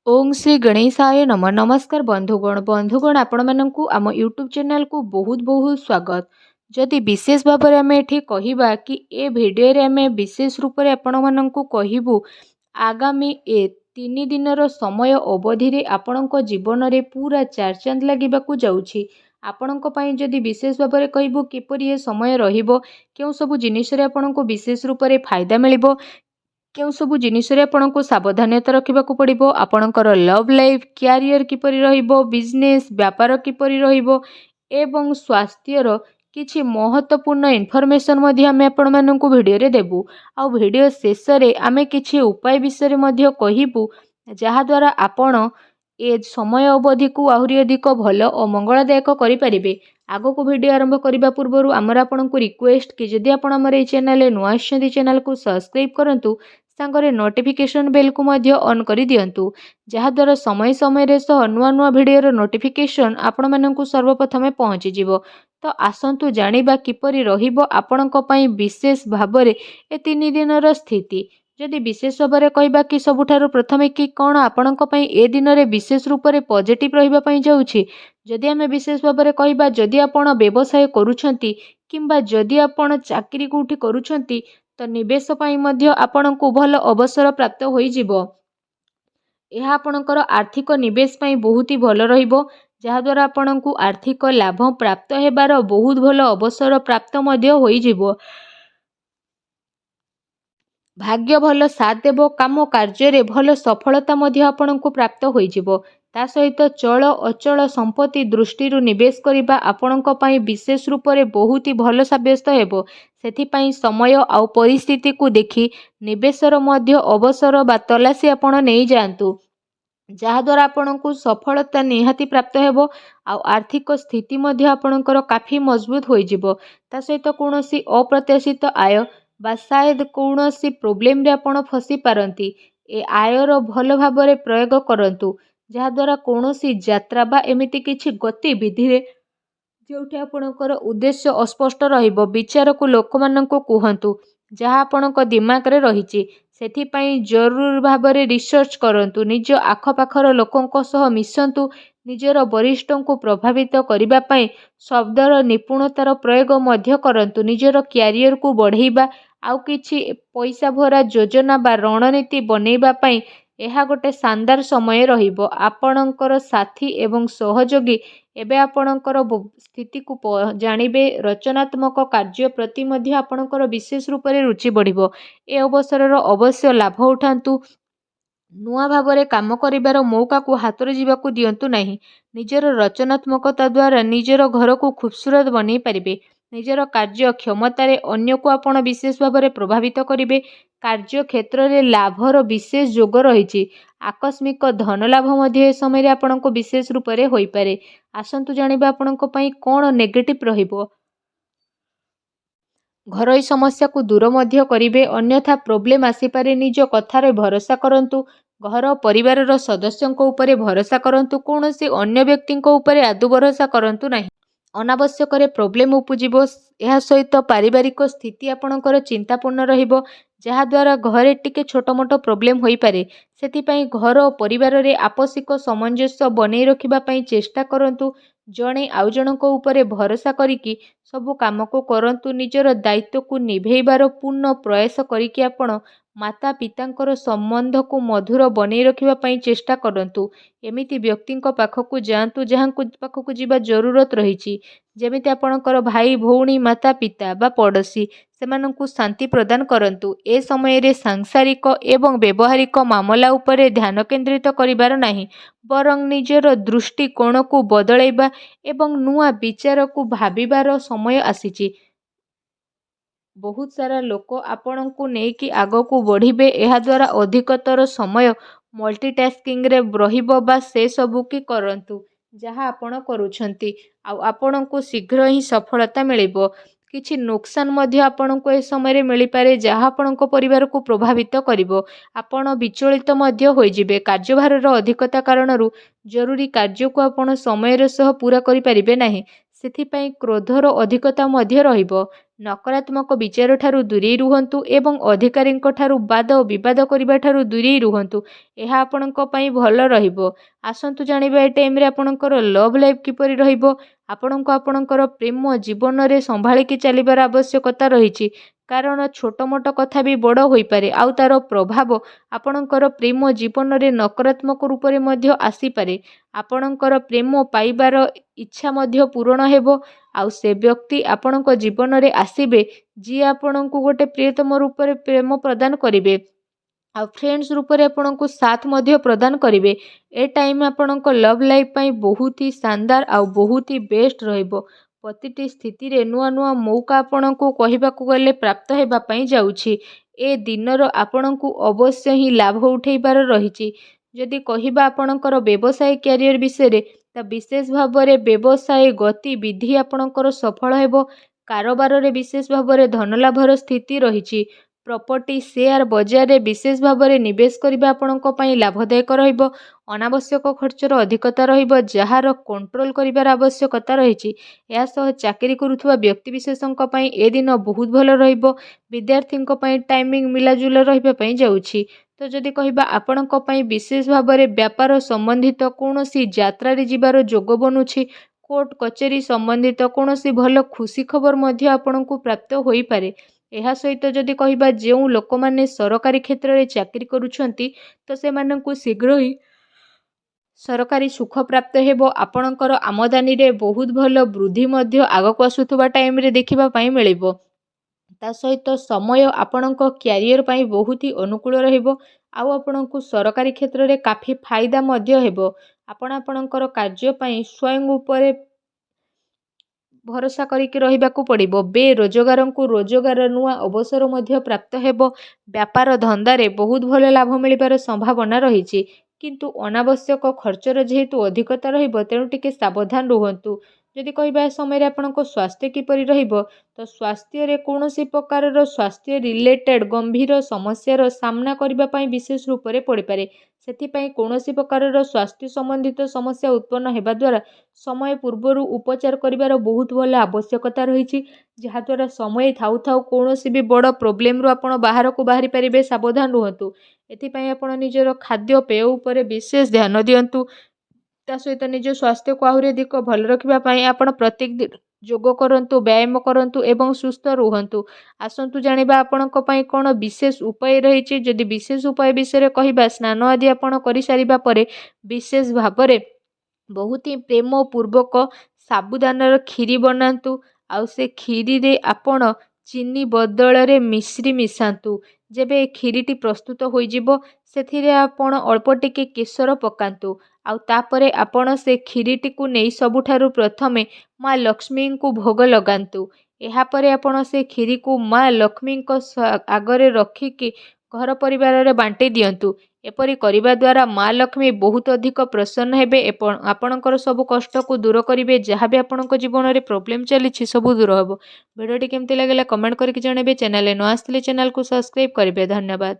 ओम श्री गणेशाय नम नमस्कार बंधुगण आपण माननकु आम यूट्यूब चैनल को बहुत बहुत स्वागत। जदि विशेष भाव में आम एठी कहिबा कि ए भिडियो रे आम विशेष रूप से आपण माननकु कहिबु आगामी ए 3 दिनर समय अवधि रे आपणक जीवन रे पूरा चार चांद लागिबाकु जाउछि। आपणक पई जदि विशेष भाव में कहिबु किपरि ए समय रहिबो केउ सब जिनिस रे आपणक विशेष रूप से फायदा मिलिबो केउ सबु जिनिसरे आपनको सावधानता रखिबाकु पड़िबो आपणकर लव लाइफ क्यारियर किपरि रहिबो बिजनेस व्यापार किपरि रहिबो एवं स्वास्थ्यर किछि महत्वपूर्ण इनफॉरमेशन मध्ये आमे आपण माननकु भिडियो रे देबु। आ भिडियो शेष रे आमे किछि उपाय विषय रे मध्ये कहिबु जहा द्वारा आपण ए समय अवधि को आहुरी अधिक भल और मंगलदायक करि परिबे। आगो को वीडियो आरंभ करबा पूर्वरु आमर आपनकु रिक्वेस्ट कि जदि आपण हमर ए चैनल नुआ आछंती चैनल को सब्सक्राइब करंतु सांगरे नोटिफिकेशन बेल को मध्य ऑन करि दियंतु जहा द्वारा समय समय रे सह नुआ नुआ वीडियो रो नोटिफिकेशन आपण माननकु सर्वप्रथमे पहुंची जिवो। तो आसंतु जानिबा किपरि रहिबो आपणक पई विशेष भाबरे ए 3 दिनर स्थिति। जदि विशेष भाव में कहबा कि सबुठारु प्रथमे कि कौन आपणक पई ए दिन रे विशेष रूप से पॉजिटिव रहिबा पई जाउछि। जदि आमे विशेष भाव में कहबा जदि आपण व्यवसाय करूछंती किंबा जदि आपण चाकरी कोठी करूछंती तो निवेश पई मध्य आपणको भल अवसर प्राप्त होई जिवो। यह आपणकर आर्थिक निवेश पई बहुत ही भल रहिबो जहा द्वारा आपणको आर्थिक लाभ प्राप्त हेबार बहुत भल अवसर प्राप्त मध्य होई जिवो। भाग्य भल साथ देव काम कार्य रे भल सफलता मध्य आपणको प्राप्त होई जिवो। ता सहित चल अचल संपत्ति दृष्टि निवेश करिबा आपणक पई विशेष रूप से बहुत ही भल साब्यस्त हेबो। सेथिपई समय आउ परिस्थिति को देखि निवेशर मध्य अवसर बा तलासी आपण नहीं जातु जहा द्वारा आपणको सफलता निहाती प्राप्त हेबो। आउ आर्थिक स्थिति मध्य आपणकर काफी मजबूत होई जिवो। ता सहित कोनोसी अप्रत्याशित आय बा शायद कौनसी प्रोब्लेम रे आपण फसी पारंती ए आयर भल भाव में प्रयोग करंतु जहा द्वारा कौनसी यात्रा बा एमिति किछि गतिविधि रे जोठी आपणकर उद्देश्य अस्पष्ट रहिबो विचार को लोक माननको कुहंतु जहा आपणक दिमाग रे रहिछि। सेथिपई जरूर भाव में रिसर्च करंतु निज आखपाखर लोकंक सह मिसंतु निजर वरिष्ठों को प्रभावित करने पाई शब्दर निपुणतार प्रयोग मध्य करंतु निजर क्यारियर को बढ़ेबा आउ किछि पैसा भरा योजना बा रणनीति बनैबा पाई यह गोटे शानदार समय रहिबो। आपणकर साथी एवं सहयोगी एबे आपणकर स्थिति को जानिबे रचनात्मक कार्य प्रति मध्य आपणकर विशेष रूप से रुचि बढ़िबो। ए अवसर अवश्य लाभ उठांतु नुआ भाव में काम करिबार मौका को हाथ जीवाकू दियंतु नहीं। निजर रचनात्मकता द्वारा निजर घर को खूबसूरत बनै पारिबे। निजर कार्य क्षमतार अन्य को आपण विशेष भाव में प्रभावित करिबे। कार्य क्षेत्र में लाभर विशेष जोग रही आकस्मिक धन लाभ मध्य समय आपनको विशेष रूप से होई पारे। आसंतु जानिबा आपनको पई कोन नेगेटिव रहिबो। घरोई समस्या को दूर मध्य करिबे अन्यथा प्रोब्लेम आसीपारे निज कथार भरोसा करंतु घर परिवार सदस्यों उपरे भरोसा करंतु कौनसी अन्य व्यक्ति उपरे आदु भरोसा करंतु नहीं। अनावश्यक प्रोब्लेम उपजिबो। यह सहित पारिवारिक स्थिति आपणकर चिंतापूर्ण रहिबो जहा द्वारा घरे टिके छोट मोट प्रोब्लेम होई पारे। सेथिपई घर और परिवार रे आपसिक सामंजस्य बनै रखिबा पई चेष्टा करंतु जणे आउ जनक उपरे भरोसा करिकी सबु काम को करंतु निजर दायित्व को निभेइबार पूर्ण प्रयास करिकी आपण माता पितांकर संबंध को मधुर बनै रखिबा पई चेष्टा करंतु। एमिति व्यक्ति पाखकु जांतु जहांकु पाखकु जीवा जरूरत रहिछि जेमिति आपणकर भाई भौणी माता पिता बा पड़ोसी सेमानंकु शांति प्रदान करंतु। ए समय रे सांसारिक एवं व्यवहारिक मामला उपरे ध्यान केंद्रित करिबार नाही बरं निजर दृष्टिकोण को बदलैबा एवं नुआ विचार को भाबिबार समय आसीछि। बहुत सारा लोक आपण को नेकी आग को बढ़िबे एहा द्वारा अधिकतर समय मल्टीटास्किंग रे रहिबो बा से सबु की करंतु जहा आपण करूछंती आ आपण को शीघ्र ही सफलता मिलिबो। किछि नुकसान मध्य आपण को ए समय रे मिली पारे जहा आपण को परिवार को प्रभावित करिवो। आपण विचलित मध्य होई जिवे कार्यभार रो अधिकता कारणरू जरूरी कार्य को आपण समय रे सह पूरा करि परिबे नाही। सेथिपई क्रोधर अधिकता मध्य रहिबो। ନକାରାତ୍ମକ ବିଚାର ଠାରୁ ଦୂରେଇ ରୁହନ୍ତୁ ଏବଂ ଅଧିକାରୀଙ୍କ ଠାରୁ ବାଦ ବିବାଦ କରିବା ଠାରୁ ଦୂରେଇ ରୁହନ୍ତୁ। ଏହା ଆପଣଙ୍କ ପାଇଁ ଭଲ ରହିବ। ଆସନ୍ତୁ ଜାଣିବା ଏ ଟାଇମ୍ରେ ଆପଣଙ୍କର ଲଭ୍ ଲାଇଫ୍ କିପରି ରହିବ। ଆପଣଙ୍କୁ ଆପଣଙ୍କର ପ୍ରେମ ଜୀବନରେ ସମ୍ଭାଳିକି ଚାଲିବାର ଆବଶ୍ୟକତା ରହିଛି। କାରଣ ଛୋଟ ମୋଟ କଥା ବି ବଡ଼ ହୋଇପାରେ ଆଉ ତାର ପ୍ରଭାବ ଆପଣଙ୍କର ପ୍ରେମ ଜୀବନରେ ନକାରାତ୍ମକ ରୂପରେ ମଧ୍ୟ ଆସିପାରେ। ଆପଣଙ୍କର ପ୍ରେମ ପାଇବାର ଇଚ୍ଛା ମଧ୍ୟ ପୂରଣ ହେବ ଆଉ ସେ ବ୍ୟକ୍ତି ଆପଣଙ୍କ ଜୀବନରେ ଆସିବେ ଯିଏ ଆପଣଙ୍କୁ ଗୋଟେ ପ୍ରିୟତମ ରୂପରେ ପ୍ରେମ ପ୍ରଦାନ କରିବେ ଆଉ ଫ୍ରେଣ୍ଡସ୍ ରୂପରେ ଆପଣଙ୍କୁ ସାଥ ମଧ୍ୟ ପ୍ରଦାନ କରିବେ। ଏ ଟାଇମ୍ ଆପଣଙ୍କ ଲଭ୍ ଲାଇଫ୍ ପାଇଁ ବହୁତ ହି ଶାନଦାର ଆଉ ବହୁତ ହି ବେଷ୍ଟ ରହିବ। ପ୍ରତିଟି ସ୍ଥିତିରେ ନୂଆ ନୂଆ ମୌକା ଆପଣଙ୍କୁ କହିବାକୁ ଗଲେ ପ୍ରାପ୍ତ ହେବା ପାଇଁ ଯାଉଛି। ଏ ଦିନର ଆପଣଙ୍କୁ ଅବଶ୍ୟ ହିଁ ଲାଭ ଉଠେଇବାର ରହିଛି। ଯଦି କହିବା ଆପଣଙ୍କର ବ୍ୟବସାୟ କ୍ୟାରିୟର ବିଷୟରେ ତା ବିଶେଷ ଭାବରେ ବ୍ୟବସାୟ ଗତିବିଧି ଆପଣଙ୍କର ସଫଳ ହେବ। କାରବାରରେ ବିଶେଷ ଭାବରେ ଧନଲାଭର ସ୍ଥିତି ରହିଛି। ପ୍ରପର୍ଟି ସେୟାର ବଜାରରେ ବିଶେଷ ଭାବରେ ନିବେଶ କରିବା ଆପଣଙ୍କ ପାଇଁ ଲାଭଦାୟକ ରହିବ। ଅନାବଶ୍ୟକ ଖର୍ଚ୍ଚର ଅଧିକତା ରହିବ ଯାହାର କଣ୍ଟ୍ରୋଲ କରିବାର ଆବଶ୍ୟକତା ରହିଛି। ଏହା ସହ ଚାକିରି କରୁଥିବା ବ୍ୟକ୍ତିବିଶେଷଙ୍କ ପାଇଁ ଏ ଦିନ ବହୁତ ଭଲ ରହିବ। ବିଦ୍ୟାର୍ଥୀଙ୍କ ପାଇଁ ଟାଇମିଂ ମିଲାଜୁଲା ରହିବା ପାଇଁ ଯାଉଛି। ତ ଯଦି କହିବା ଆପଣଙ୍କ ପାଇଁ ବିଶେଷ ଭାବରେ ବ୍ୟାପାର ସମ୍ବନ୍ଧିତ କୌଣସି ଯାତ୍ରାରେ ଯିବାର ଯୋଗ ବନୁଛି। କୋର୍ଟ କଚେରୀ ସମ୍ବନ୍ଧିତ କୌଣସି ଭଲ ଖୁସି ଖବର ମଧ୍ୟ ଆପଣଙ୍କୁ ପ୍ରାପ୍ତ ହୋଇପାରେ। ଏହା ସହିତ ଯଦି କହିବା ଯେଉଁ ଲୋକମାନେ ସରକାରୀ କ୍ଷେତ୍ରରେ ଚାକିରି କରୁଛନ୍ତି ତ ସେମାନଙ୍କୁ ଶୀଘ୍ର ହିଁ ସରକାରୀ ସୁଖ ପ୍ରାପ୍ତ ହେବ। ଆପଣଙ୍କର ଆମଦାନୀରେ ବହୁତ ଭଲ ବୃଦ୍ଧି ମଧ୍ୟ ଆଗକୁ ଆସୁଥିବା ଟାଇମ୍ରେ ଦେଖିବା ପାଇଁ ମିଳିବ। ତା ସହିତ ସମୟ ଆପଣଙ୍କ କ୍ୟାରିୟର ପାଇଁ ବହୁତ ହି ଅନୁକୂଳ ରହିବ ଆଉ ଆପଣଙ୍କୁ ସରକାରୀ କ୍ଷେତ୍ରରେ କାଫି ଫାଇଦା ମଧ୍ୟ ହେବ। ଆପଣ ଆପଣଙ୍କର କାର୍ଯ୍ୟ ପାଇଁ ସ୍ୱୟଂ ଉପରେ ଭରସା କରିକି ରହିବାକୁ ପଡ଼ିବ। ବେରୋଜଗାରଙ୍କୁ ରୋଜଗାର ନୂଆ ଅବସର ମଧ୍ୟ ପ୍ରାପ୍ତ ହେବ। ବ୍ୟାପାର ଧନ୍ଦାରେ ବହୁତ ଭଲ ଲାଭ ମିଳିବାର ସମ୍ଭାବନା ରହିଛି। କିନ୍ତୁ ଅନାବଶ୍ୟକ ଖର୍ଚ୍ଚର ଯେହେତୁ ଅଧିକତା ରହିବ ତେଣୁ ଟିକେ ସାବଧାନ ରୁହନ୍ତୁ। ଯଦି କହିବା ଏ ସମୟରେ ଆପଣଙ୍କ ସ୍ୱାସ୍ଥ୍ୟ କିପରି ରହିବ ତ ସ୍ୱାସ୍ଥ୍ୟରେ କୌଣସି ପ୍ରକାରର ସ୍ୱାସ୍ଥ୍ୟ ରିଲେଟେଡ୍ ଗମ୍ଭୀର ସମସ୍ୟାର ସାମ୍ନା କରିବା ପାଇଁ ବିଶେଷ ରୂପରେ ପଡ଼ିପାରେ। ସେଥିପାଇଁ କୌଣସି ପ୍ରକାରର ସ୍ୱାସ୍ଥ୍ୟ ସମ୍ବନ୍ଧିତ ସମସ୍ୟା ଉତ୍ପନ୍ନ ହେବା ଦ୍ୱାରା ସମୟ ପୂର୍ବରୁ ଉପଚାର କରିବାର ବହୁତ ଭଲ ଆବଶ୍ୟକତା ରହିଛି। ଯାହାଦ୍ୱାରା ସମୟ ଥାଉ ଥାଉ କୌଣସି ବି ବଡ଼ ପ୍ରୋବ୍ଲେମରୁ ଆପଣ ବାହାରକୁ ବାହାରି ପାରିବେ। ସାବଧାନ ରୁହନ୍ତୁ। ଏଥିପାଇଁ ଆପଣ ନିଜର ଖାଦ୍ୟପେୟ ଉପରେ ବିଶେଷ ଧ୍ୟାନ ଦିଅନ୍ତୁ। ତା ସହିତ ନିଜ ସ୍ୱାସ୍ଥ୍ୟକୁ ଆହୁରି ଅଧିକ ଭଲ ରଖିବା ପାଇଁ ଆପଣ ପ୍ରତ୍ୟେକ ଦିନ ଯୋଗ କରନ୍ତୁ, ବ୍ୟାୟାମ କରନ୍ତୁ ଏବଂ ସୁସ୍ଥ ରୁହନ୍ତୁ। ଆସନ୍ତୁ ଜାଣିବା ଆପଣଙ୍କ ପାଇଁ କ'ଣ ବିଶେଷ ଉପାୟ ରହିଛି। ଯଦି ବିଶେଷ ଉପାୟ ବିଷୟରେ କହିବା ସ୍ନାନ ଆଦି ଆପଣ କରିସାରିବା ପରେ ବିଶେଷ ଭାବରେ ବହୁତ ହିଁ ପ୍ରେମ ପୂର୍ବକ ସାବୁଦାନାର କ୍ଷୀରି ବନାନ୍ତୁ ଆଉ ସେ କ୍ଷୀରିରେ ଆପଣ ଚିନି ବଦଳରେ ମିଶ୍ରି ମିଶାନ୍ତୁ। ଯେବେ ଏ କ୍ଷୀରିଟି ପ୍ରସ୍ତୁତ ହୋଇଯିବ ସେଥିରେ ଆପଣ ଅଳ୍ପ ଟିକେ କେଶର ପକାନ୍ତୁ ଆଉ ତାପରେ ଆପଣ ସେ କ୍ଷୀରିଟିକୁ ନେଇ ସବୁଠାରୁ ପ୍ରଥମେ ମା ଲକ୍ଷ୍ମୀଙ୍କୁ ଭୋଗ ଲଗାନ୍ତୁ। ଏହାପରେ ଆପଣ ସେ କ୍ଷୀରିକୁ ମା ଲକ୍ଷ୍ମୀଙ୍କ ଆଗରେ ରଖିକି ଘର ପରିବାରରେ ବାଣ୍ଟି ଦିଅନ୍ତୁ। ଏପରି କରିବା ଦ୍ୱାରା ମା ଲକ୍ଷ୍ମୀ ବହୁତ ଅଧିକ ପ୍ରସନ୍ନ ହେବେ ଏବଂ ଆପଣଙ୍କର ସବୁ କଷ୍ଟକୁ ଦୂର କରିବେ। ଯାହା ବି ଆପଣଙ୍କ ଜୀବନରେ ପ୍ରୋବ୍ଲେମ୍ ଚାଲିଛି ସବୁ ଦୂର ହେବ। ଭିଡ଼ିଓଟି କେମିତି ଲାଗିଲା କମେଣ୍ଟ କରିକି ଜଣାଇବେ। ଚ୍ୟାନେଲରେ ନ ଆସିଥିଲେ ଚ୍ୟାନେଲକୁ ସବସ୍କ୍ରାଇବ୍ କରିବେ। ଧନ୍ୟବାଦ।